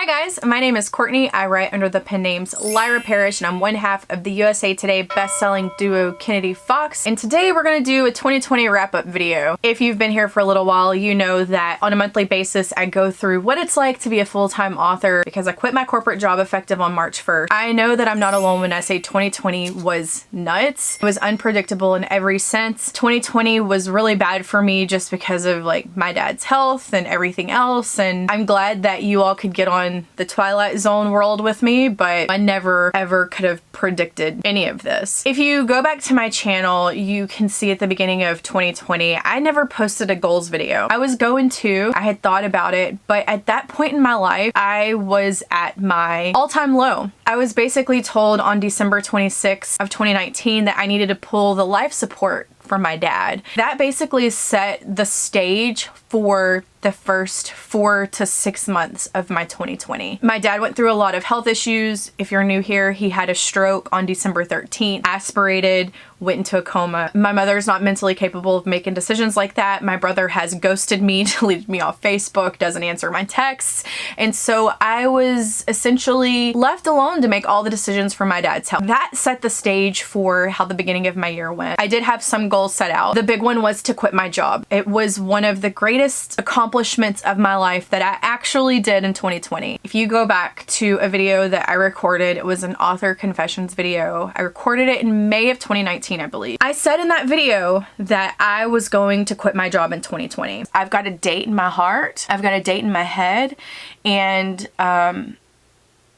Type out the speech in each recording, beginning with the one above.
Hi guys, my name is Courtney. I write under the pen names Lyra Parish and I'm one half of the USA Today best-selling duo Kennedy Fox. And today we're going to do a 2020 wrap-up video. If you've been here for a little while, you know that on a monthly basis I go through what it's like to be a full-time author because I quit my corporate job effective on March 1st. I know that I'm not alone when I say 2020 was nuts. It was unpredictable in every sense. 2020 was really bad for me just because of like my dad's health and everything else, and I'm glad that you all could get on the Twilight Zone world with me, but I never ever could have predicted any of this. If you go back to my channel, you can see at the beginning of 2020, I never posted a goals video. I was going to, I had thought about it, but at that point in my life, I was at my all-time low. I was basically told on December 26th of 2019 that I needed to pull the life support from my dad. That basically set the stage for the first 4 to 6 months of my 2020. My dad went through a lot of health issues. If you're new here, he had a stroke on December 13th, aspirated, went into a coma. My mother's not mentally capable of making decisions like that. My brother has ghosted me, deleted me off Facebook, doesn't answer my texts. And so I was essentially left alone to make all the decisions for my dad's health. That set the stage for how the beginning of my year went. I did have some goals set out. The big one was to quit my job. It was one of the greatest accomplishments of my life that I actually did in 2020. If you go back to a video that I recorded, it was an author confessions video. I recorded it in May of 2019, I believe. I said in that video that I was going to quit my job in 2020. I've got a date in my heart. I've got a date in my head, and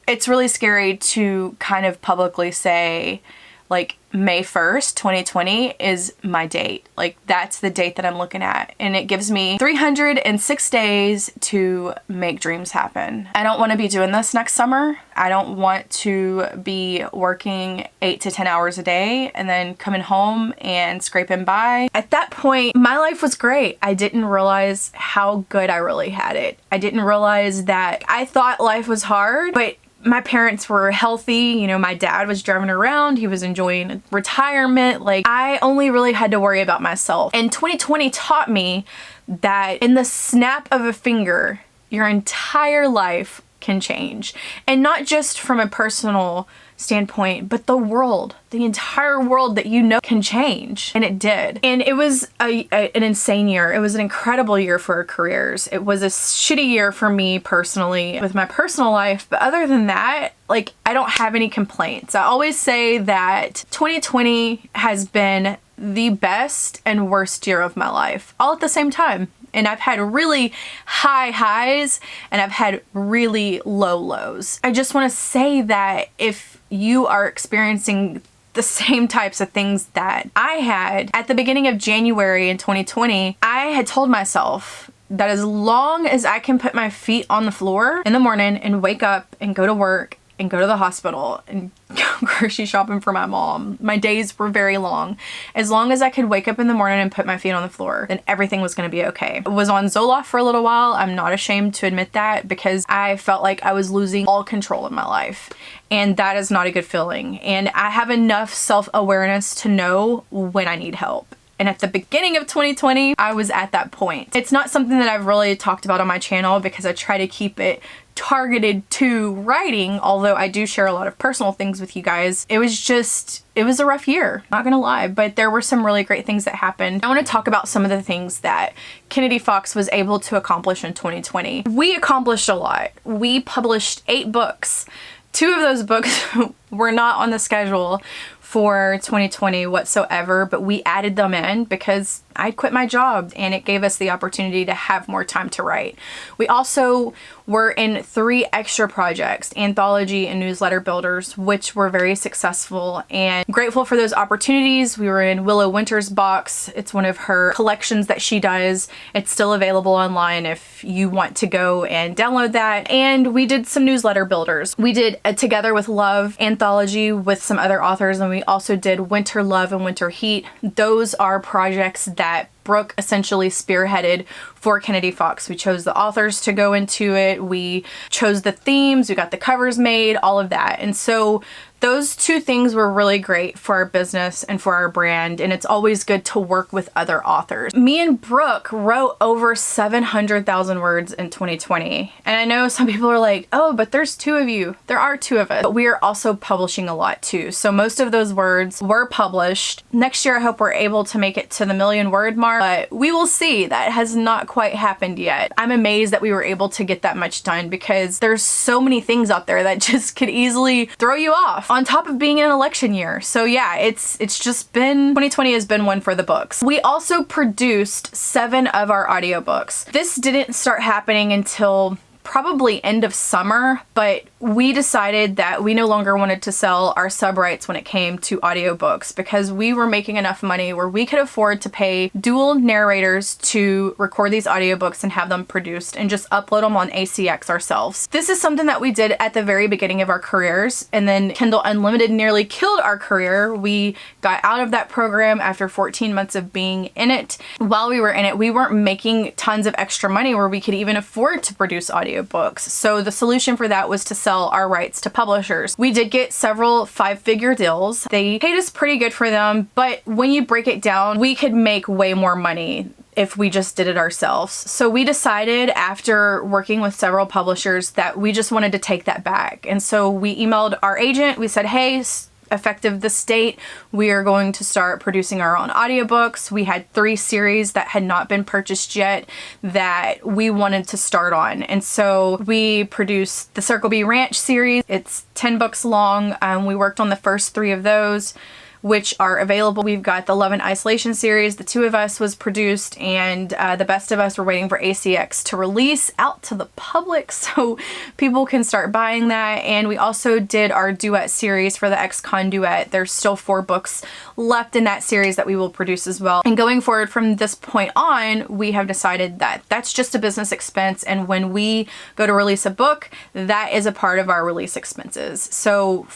it's really scary to kind of publicly say like May 1st, 2020 is my date. Like that's the date that I'm looking at. And it gives me 306 days to make dreams happen. I don't want to be doing this next summer. I don't want to be working 8 to 10 hours a day and then coming home and scraping by. At that point, my life was great. I didn't realize how good I really had it. I didn't realize that I thought life was hard, but my parents were healthy. You know, my dad was driving around. He was enjoying retirement. Like, I only really had to worry about myself. And 2020 taught me that in the snap of a finger, your entire life can change. And not just from a personal standpoint, but the world, the entire world that you know can change. And it did. And it was an insane year. It was an incredible year for our careers. It was a shitty year for me personally with my personal life. But other than that, like, I don't have any complaints. I always say that 2020 has been the best and worst year of my life all at the same time. And I've had really high highs and I've had really low lows. I just want to say that if you are experiencing the same types of things that I had at the beginning of January in 2020, I had told myself that as long as I can put my feet on the floor in the morning and wake up and go to work and go to the hospital and go grocery shopping for my mom. My days were very long. As long as I could wake up in the morning and put my feet on the floor, then everything was going to be okay. I was on Zoloft for a little while. I'm not ashamed to admit that because I felt like I was losing all control of my life. And that is not a good feeling. And I have enough self-awareness to know when I need help. And at the beginning of 2020, I was at that point. It's not something that I've really talked about on my channel because I try to keep it targeted to writing, although I do share a lot of personal things with you guys. It was a rough year, not gonna lie, but there were some really great things that happened. I want to talk about some of the things that Kennedy Fox was able to accomplish in 2020. We accomplished a lot. We published 8 books. 2 of those books were not on the schedule for 2020 whatsoever, but we added them in because I quit my job and it gave us the opportunity to have more time to write. We also were in 3 extra projects, anthology and newsletter builders, which were very successful, and grateful for those opportunities. We were in Willow Winter's box. It's one of her collections that she does. It's still available online if you want to go and download that. And we did some newsletter builders. We did a Together with Love anthology with some other authors, and we also did Winter Love and Winter Heat. Those are projects that Brooke essentially spearheaded for Kennedy Fox. We chose the authors to go into it. We chose the themes. We got the covers made, all of that. And so Those two things were really great for our business and for our brand, and it's always good to work with other authors. Me and Brooke wrote over 700,000 words in 2020. And I know some people are like, oh, but there's two of you. There are two of us. But we are also publishing a lot too. So most of those words were published. Next year, I hope we're able to make it to the 1,000,000 word mark, but we will see. That has not quite happened yet. I'm amazed that we were able to get that much done because there's so many things out there that just could easily throw you off, on top of being an election year. So yeah, it's just been, 2020 has been one for the books. We also produced 7 of our audiobooks. This didn't start happening until probably end of summer, but we decided that we no longer wanted to sell our sub rights when it came to audiobooks because we were making enough money where we could afford to pay dual narrators to record these audiobooks and have them produced and just upload them on ACX ourselves. This is something that we did at the very beginning of our careers, and then Kindle Unlimited nearly killed our career. We got out of that program after 14 months of being in it. While we were in it, we weren't making tons of extra money where we could even afford to produce audiobooks. So the solution for that was to sell our rights to publishers. We did get several 5-figure deals. They paid us pretty good for them, but when you break it down, we could make way more money if we just did it ourselves. So we decided after working with several publishers that we just wanted to take that back. And so we emailed our agent. We said, hey, effective this date, we are going to start producing our own audiobooks. We had 3 series that had not been purchased yet that we wanted to start on. And so we produced the Circle B Ranch series. It's 10 books long. We worked on the first 3 of those, which are available. We've got the Love and Isolation series, The Two of Us was produced, and The Best of Us, we're waiting for ACX to release out to the public so people can start buying that. And we also did our duet series for the ex-con duet. There's still 4 books left in that series that we will produce as well. And going forward from this point on, we have decided that that's just a business expense, and when we go to release a book, that is a part of our release expenses. So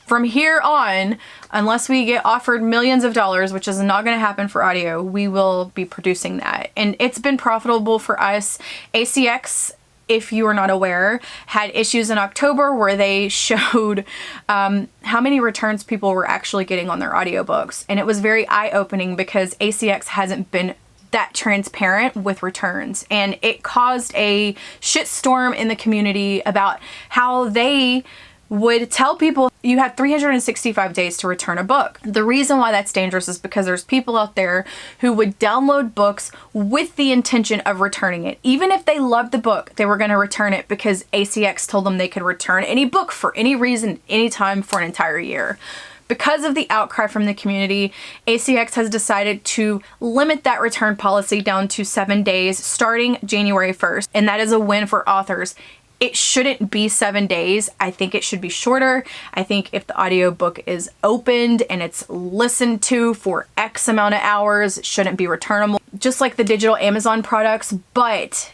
from here on, unless we get offered millions of dollars, which is not going to happen for audio, we will be producing that. And it's been profitable for us. ACX, if you are not aware, had issues in October where they showed how many returns people were actually getting on their audiobooks. And it was very eye-opening because ACX hasn't been that transparent with returns, and it caused a shitstorm in the community about how they would tell people you have 365 days to return a book. The reason why that's dangerous is because there's people out there who would download books with the intention of returning it. Even if they loved the book, they were going to return it because ACX told them they could return any book for any reason, anytime for an entire year. Because of the outcry from the community, ACX has decided to limit that return policy down to 7 days starting January 1st, and that is a win for authors. It shouldn't be 7 days. I think it should be shorter. I think if the audiobook is opened and it's listened to for X amount of hours, it shouldn't be returnable, just like the digital Amazon products. But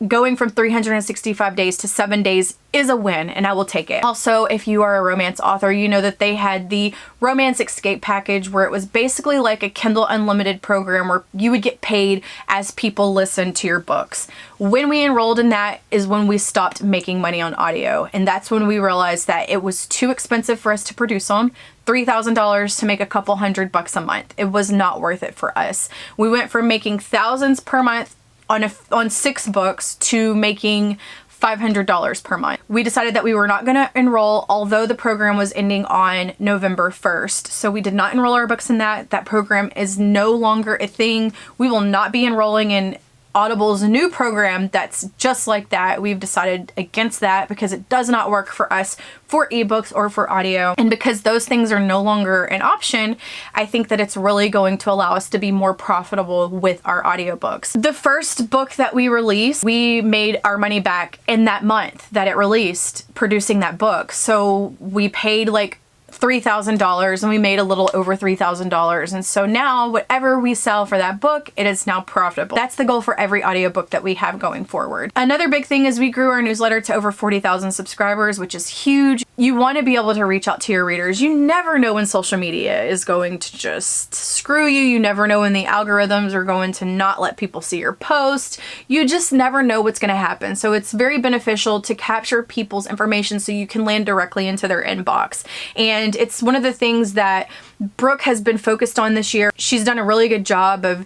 going from 365 days to 7 days is a win, and I will take it. Also, if you are a romance author, you know that they had the Romance Escape package where it was basically like a Kindle Unlimited program where you would get paid as people listen to your books. When we enrolled in that is when we stopped making money on audio, and that's when we realized that it was too expensive for us to produce them. $3,000 to make a couple $100 a month. It was not worth it for us. We went from making thousands per month on 6 books to making $500 per month. We decided that we were not going to enroll, although the program was ending on November 1st. So we did not enroll our books in that. That program is no longer a thing. We will not be enrolling in Audible's new program that's just like that. We've decided against that because it does not work for us for ebooks or for audio. And because those things are no longer an option, I think that it's really going to allow us to be more profitable with our audiobooks. The first book that we released, we made our money back in that month that it released, producing that book. So we paid like $3,000 and we made a little over $3,000. And so now whatever we sell for that book, it is now profitable. That's the goal for every audiobook that we have going forward. Another big thing is we grew our newsletter to over 40,000 subscribers, which is huge. you want to be able to reach out to your readers. You never know when social media is going to just screw you. You never know when the algorithms are going to not let people see your post. You just never know what's going to happen. So it's very beneficial to capture people's information so you can land directly into their inbox. And it's one of the things that Brooke has been focused on this year. She's done a really good job of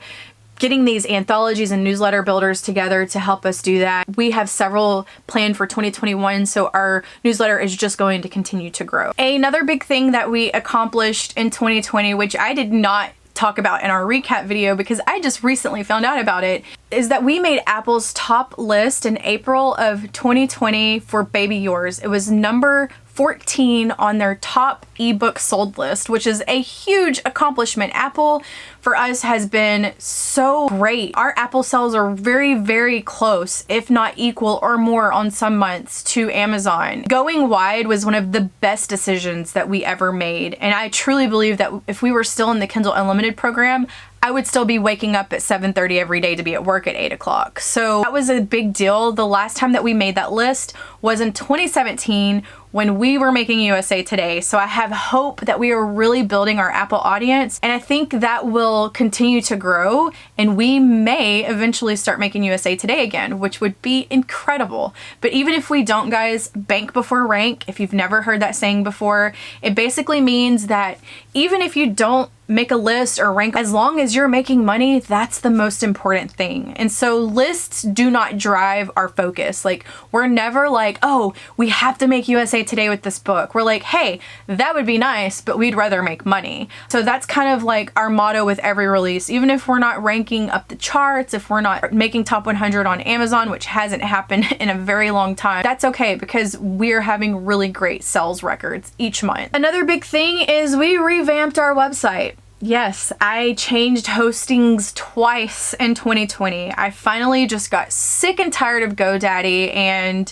getting these anthologies and newsletter builders together to help us do that. We have several planned for 2021, so our newsletter is just going to continue to grow. Another big thing that we accomplished in 2020, which I did not talk about in our recap video because I just recently found out about it, is that we made Apple's top list in April of 2020 for Baby Yours. It was number 14 on their top ebook sold list, which is a huge accomplishment. Apple for us has been so great. Our Apple sales are very, very close, if not equal or more on some months to Amazon. Going wide was one of the best decisions that we ever made. And I truly believe that if we were still in the Kindle Unlimited program, I would still be waking up at 7:30 every day to be at work at 8 o'clock. So that was a big deal. The last time that we made that list was in 2017 when we were making USA Today. So I have hope that we are really building our Apple audience, and I think that will continue to grow, and we may eventually start making USA Today again, which would be incredible. But even if we don't, guys, bank before rank. If you've never heard that saying before, it basically means that even if you don't make a list or rank, as long as you're making money, that's the most important thing. And so lists do not drive our focus. Like, we're never like, oh, we have to make USA Today with this book. We're like, hey, that would be nice, but we'd rather make money. So that's kind of like our motto with every release. Even if we're not ranking up the charts, if we're not making top 100 on Amazon, which hasn't happened in a very long time, that's okay because we're having really great sales records each month. Another big thing is we revamped our website. Yes, I changed hostings twice in 2020. I finally just got sick and tired of GoDaddy and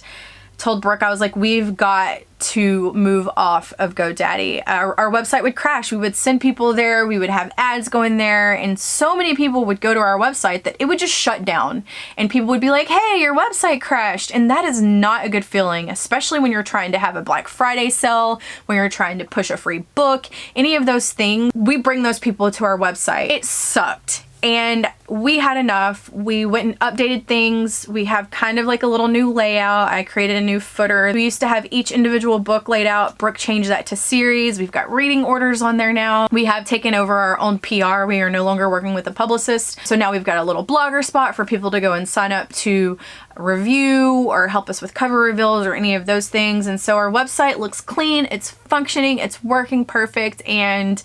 told Brooke, I was like, we've got to move off of GoDaddy. Our website would crash. We would send people there. We would have ads going there. And so many people would go to our website that it would just shut down. And people would be like, hey, your website crashed. And that is not a good feeling, especially when you're trying to have a Black Friday sale, when you're trying to push a free book, any of those things. We bring those people to our website. It sucked. And we had enough. We went and updated things. We have kind of like a little new layout. I created a new footer. We used to have each individual book laid out. Brooke changed that to series. We've got reading orders on there now. We have taken over our own PR. We are no longer working with a publicist. So now we've got a little blogger spot for people to go and sign up to review or help us with cover reveals or any of those things. And so our website looks clean. It's functioning. It's working perfect. And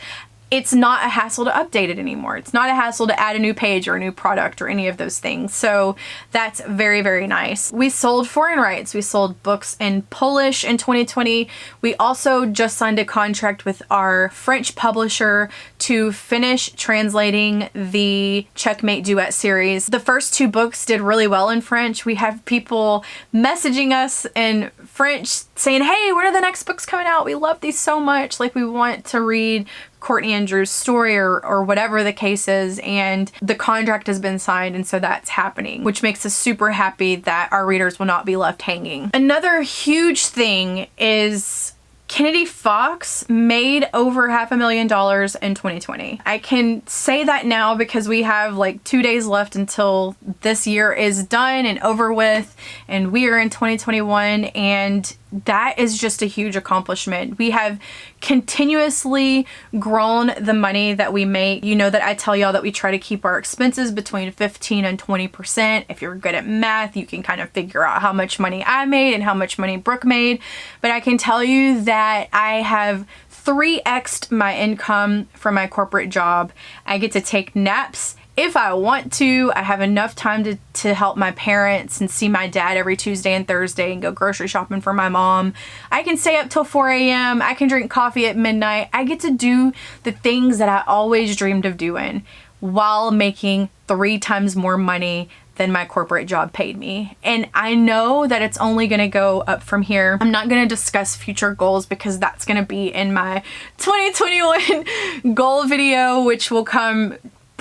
it's not a hassle to update it anymore. It's not a hassle to add a new page or a new product or any of those things. So that's very, very nice. We sold foreign rights. We sold books in Polish in 2020. We also just signed a contract with our French publisher to finish translating the Checkmate Duet series. The first two books did really well in French. We have people messaging us in French saying, hey, when are the next books coming out? We love these so much. Like, we want to read Courtney and Drew's story or whatever the case is, and the contract has been signed, and so that's happening, which makes us super happy that our readers will not be left hanging. Another huge thing is Kennedy Fox made over $500,000 in 2020. I can say that now because we have like 2 days left until this year is done and over with, and we are in 2021, and that is just a huge accomplishment. We have continuously grown the money that we make. You know that I tell y'all that we try to keep our expenses between 15 and 20%. If you're good at math, you can kind of figure out how much money I made and how much money Brooke made. But I can tell you that I have 3x'd my income from my corporate job. I get to take naps if I want to. I have enough time to help my parents and see my dad every Tuesday and Thursday and go grocery shopping for my mom. I can stay up till 4 a.m. I can drink coffee at midnight. I get to do the things that I always dreamed of doing while making 3 times more money than my corporate job paid me. And I know that it's only gonna go up from here. I'm not gonna discuss future goals because that's gonna be in my 2021 goal video, which will come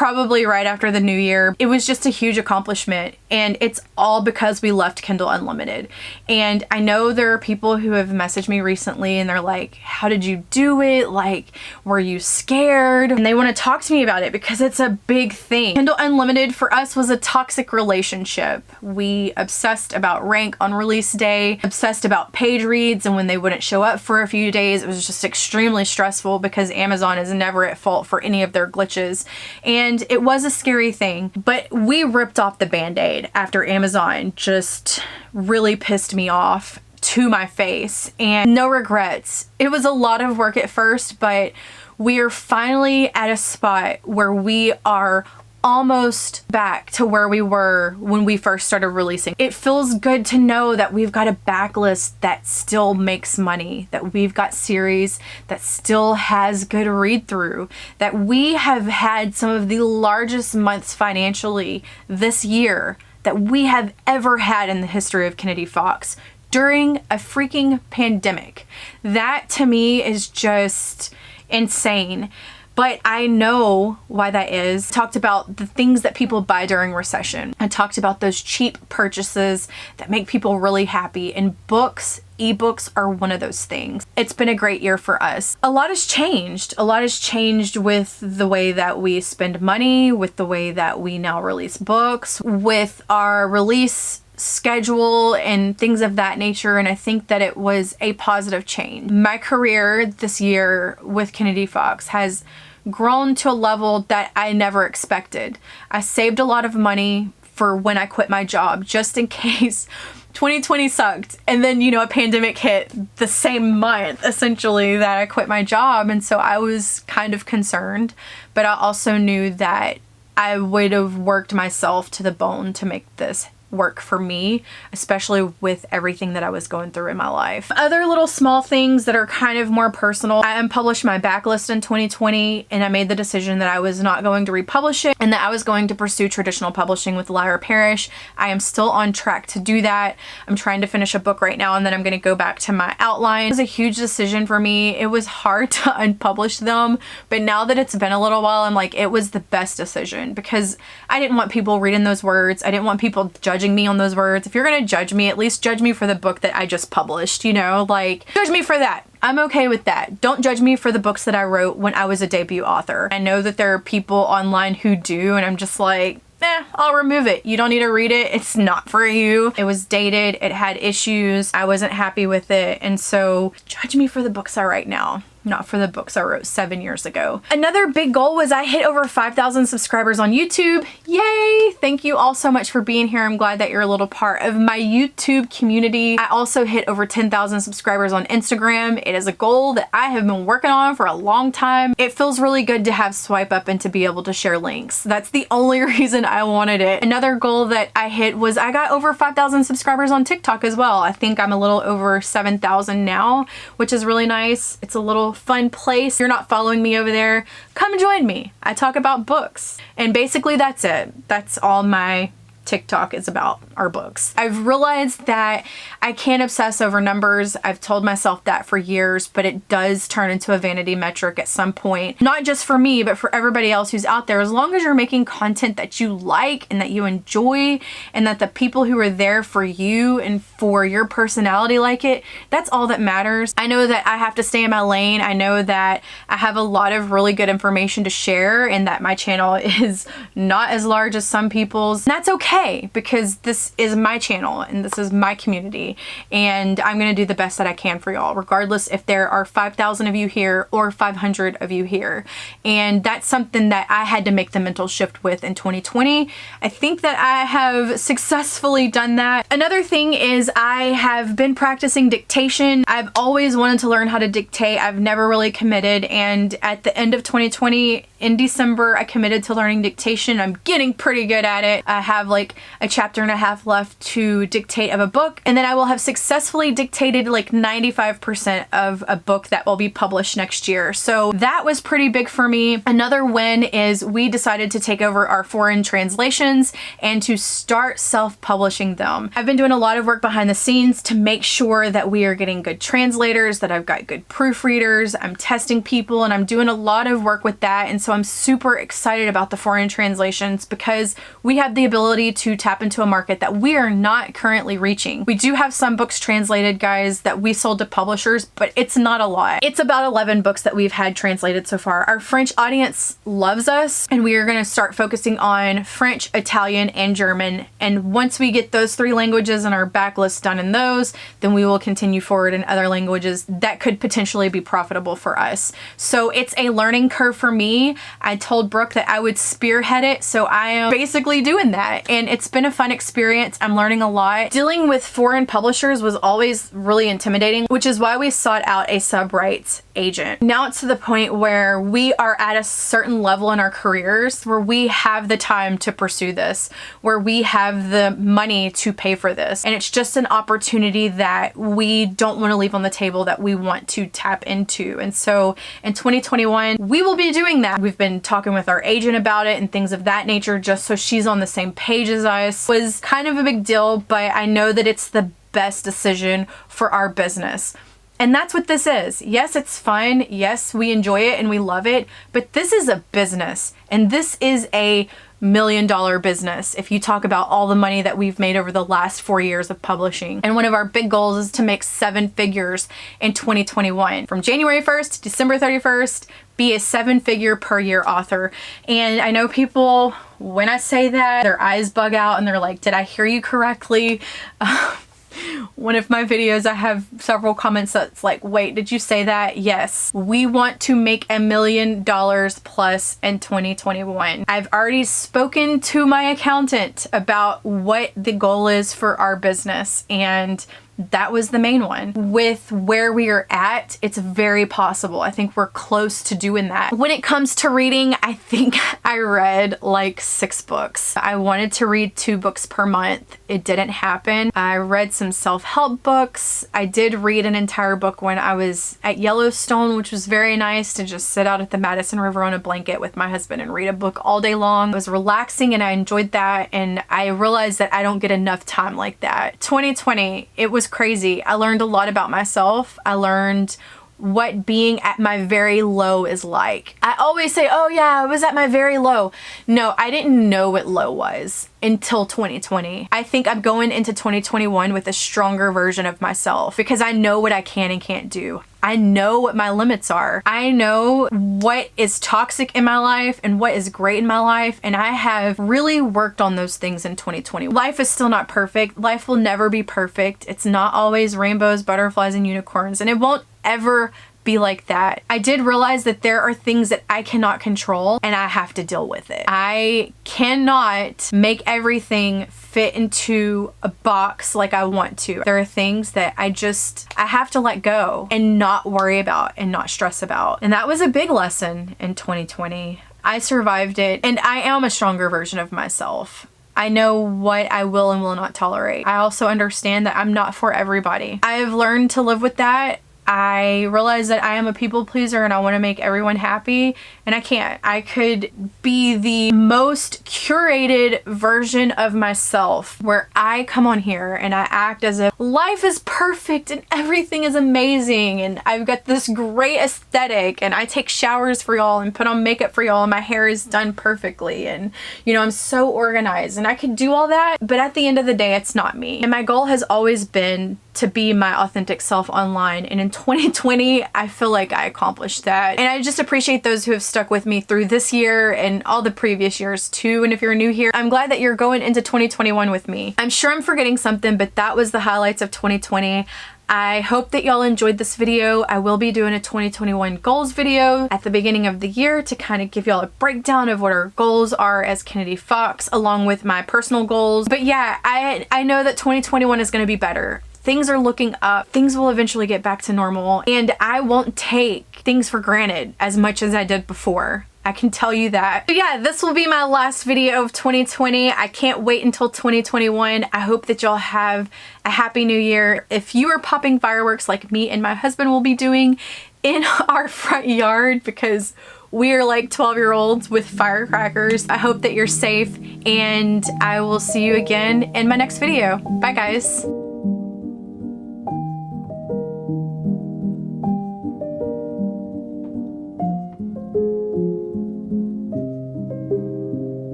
probably right after the new year. It was just a huge accomplishment, and it's all because we left Kindle Unlimited. And I know there are people who have messaged me recently and they're like, how did you do it? Like, were you scared? And they want to talk to me about it because it's a big thing. Kindle Unlimited for us was a toxic relationship. We obsessed about rank on release day, obsessed about page reads, and when they wouldn't show up for a few days, it was just extremely stressful because Amazon is never at fault for any of their glitches. And it was a scary thing, but we ripped off the band-aid after Amazon just really pissed me off to my face, and no regrets. It was a lot of work at first, but we are finally at a spot where we are almost back to where we were when we first started releasing. It feels good to know that we've got a backlist that still makes money, that we've got series that still has good read through, that we have had some of the largest months financially this year that we have ever had in the history of Kennedy Fox during a freaking pandemic. That to me is just insane. But I know why that is. I talked about the things that people buy during recession. I talked about those cheap purchases that make people really happy, and books, ebooks are one of those things. It's been a great year for us. A lot has changed. A lot has changed with the way that we spend money, with the way that we now release books, with our release schedule and things of that nature, and I think that it was a positive change. My career this year with Kennedy Fox has grown to a level that I never expected. I saved a lot of money for when I quit my job, just in case 2020 sucked, and then, you know, a pandemic hit the same month essentially that I quit my job, and so I was kind of concerned, but I also knew that I would have worked myself to the bone to make this work for me, especially with everything that I was going through in my life. Other little small things that are kind of more personal. I unpublished my backlist in 2020, and I made the decision that I was not going to republish it and that I was going to pursue traditional publishing with Lyra Parish. I am still on track to do that. I'm trying to finish a book right now, and then I'm going to go back to my outline. It was a huge decision for me. It was hard to unpublish them, but now that it's been a little while, I'm like, it was the best decision because I didn't want people reading those words. I didn't want people judging me on those words. If you're gonna judge me, at least judge me for the book that I just published, you know, like, judge me for that. I'm okay with that. Don't judge me for the books that I wrote when I was a debut author. I know that there are people online who do, and I'm just like, I'll remove it. You don't need to read it. It's not for you. It was dated. It had issues. I wasn't happy with it. And so judge me for the books I write now, not for the books I wrote 7 years ago. Another big goal was I hit over 5,000 subscribers on YouTube. Yay! Thank you all so much for being here. I'm glad that you're a little part of my YouTube community. I also hit over 10,000 subscribers on Instagram. It is a goal that I have been working on for a long time. It feels really good to have swipe up and to be able to share links. That's the only reason I wanted it. Another goal that I hit was I got over 5,000 subscribers on TikTok as well. I think I'm a little over 7,000 now, which is really nice. It's a little fun place. If you're not following me over there, come join me. I talk about books, and basically that's it. That's all my TikTok is about, our books. I've realized that I can't obsess over numbers. I've told myself that for years, but it does turn into a vanity metric at some point. Not just for me, but for everybody else who's out there. As long as you're making content that you like and that you enjoy, and that the people who are there for you and for your personality like it, that's all that matters. I know that I have to stay in my lane. I know that I have a lot of really good information to share, and that my channel is not as large as some people's. And that's okay, because this is my channel and this is my community, and I'm gonna do the best that I can for y'all, regardless if there are 5,000 of you here or 500 of you here. And that's something that I had to make the mental shift with in 2020. I think that I have successfully done that. Another thing is I have been practicing dictation. I've always wanted to learn how to dictate. I've never really committed, and at the end of 2020, in December, I committed to learning dictation. I'm getting pretty good at it. I have like like a chapter and a half left to dictate of a book, and then I will have successfully dictated like 95% of a book that will be published next year. So that was pretty big for me. Another win is we decided to take over our foreign translations and to start self-publishing them. I've been doing a lot of work behind the scenes to make sure that we are getting good translators, that I've got good proofreaders, I'm testing people, and I'm doing a lot of work with that. And so I'm super excited about the foreign translations because we have the ability to tap into a market that we are not currently reaching. We do have some books translated, guys, that we sold to publishers, but it's not a lot. It's about 11 books that we've had translated so far. Our French audience loves us, and we are going to start focusing on French, Italian, and German. And once we get those 3 languages and our backlist done in those, then we will continue forward in other languages that could potentially be profitable for us. So it's a learning curve for me. I told Brooke that I would spearhead it, so I am basically doing that, and it's been a fun experience. I'm learning a lot. Dealing with foreign publishers was always really intimidating, which is why we sought out a sub-rights agent. Now it's to the point where we are at a certain level in our careers where we have the time to pursue this, where we have the money to pay for this, and it's just an opportunity that we don't want to leave on the table, that we want to tap into. And so in 2021 we will be doing that. We've been talking with our agent about it and things of that nature, just so she's on the same page as us. It was kind of a big deal, but I know that it's the best decision for our business. And that's what this is. Yes, it's fun. Yes, we enjoy it and we love it, but this is a business, and this is a $1 million business if you talk about all the money that we've made over the last 4 years of publishing. And one of our big goals is to make 7 figures in 2021. From January 1st to December 31st, be a 7-figure per year author. And I know people, when I say that, their eyes bug out and they're like, did I hear you correctly? One of my videos, I have several comments that's like, wait, did you say that? Yes. We want to make $1 million plus in 2021. I've already spoken to my accountant about what the goal is for our business, and that was the main one. With where we are at, it's very possible. I think we're close to doing that. When it comes to reading, I think I read like 6 books. I wanted to read 2 books per month. It didn't happen. I read some self-help books. I did read an entire book when I was at Yellowstone, which was very nice, to just sit out at the Madison River on a blanket with my husband and read a book all day long. It was relaxing and I enjoyed that, and I realized that I don't get enough time like that. 2020, it was crazy. I learned a lot about myself. I learned what being at my very low is like. I always say, oh yeah, I was at my very low. No, I didn't know what low was until 2020. I think I'm going into 2021 with a stronger version of myself because I know what I can and can't do. I know what my limits are. I know what is toxic in my life and what is great in my life, and I have really worked on those things in 2020. Life is still not perfect. Life will never be perfect. It's not always rainbows, butterflies, and unicorns, and it won't ever be like that. I did realize that there are things that I cannot control and I have to deal with it. I cannot make everything fit into a box like I want to. There are things that I have to let go and not worry about and not stress about. And that was a big lesson in 2020. I survived it, and I am a stronger version of myself. I know what I will and will not tolerate. I also understand that I'm not for everybody. I've learned to live with that. I realize that I am a people pleaser and I want to make everyone happy, and I can't. I could be the most curated version of myself where I come on here and I act as if life is perfect and everything is amazing and I've got this great aesthetic and I take showers for y'all and put on makeup for y'all and my hair is done perfectly and, you know, I'm so organized, and I could do all that, but at the end of the day, it's not me. And my goal has always been to be my authentic self online, and in 2020 I feel like I accomplished that, and I just appreciate those who have stuck with me through this year and all the previous years too. And if you're new here, I'm glad that you're going into 2021 with me. I'm sure I'm forgetting something, but that was the highlights of 2020. I hope that y'all enjoyed this video. I will be doing a 2021 goals video at the beginning of the year to kind of give y'all a breakdown of what our goals are as Kennedy Fox, along with my personal goals. But yeah, I know that 2021 is going to be better. Things are looking up. Things will eventually get back to normal, and I won't take things for granted as much as I did before. I can tell you that. But yeah, this will be my last video of 2020. I can't wait until 2021. I hope that y'all have a happy new year. If you are popping fireworks like me and my husband will be doing in our front yard, because we are like 12-year-olds with firecrackers, I hope that you're safe, and I will see you again in my next video. Bye guys.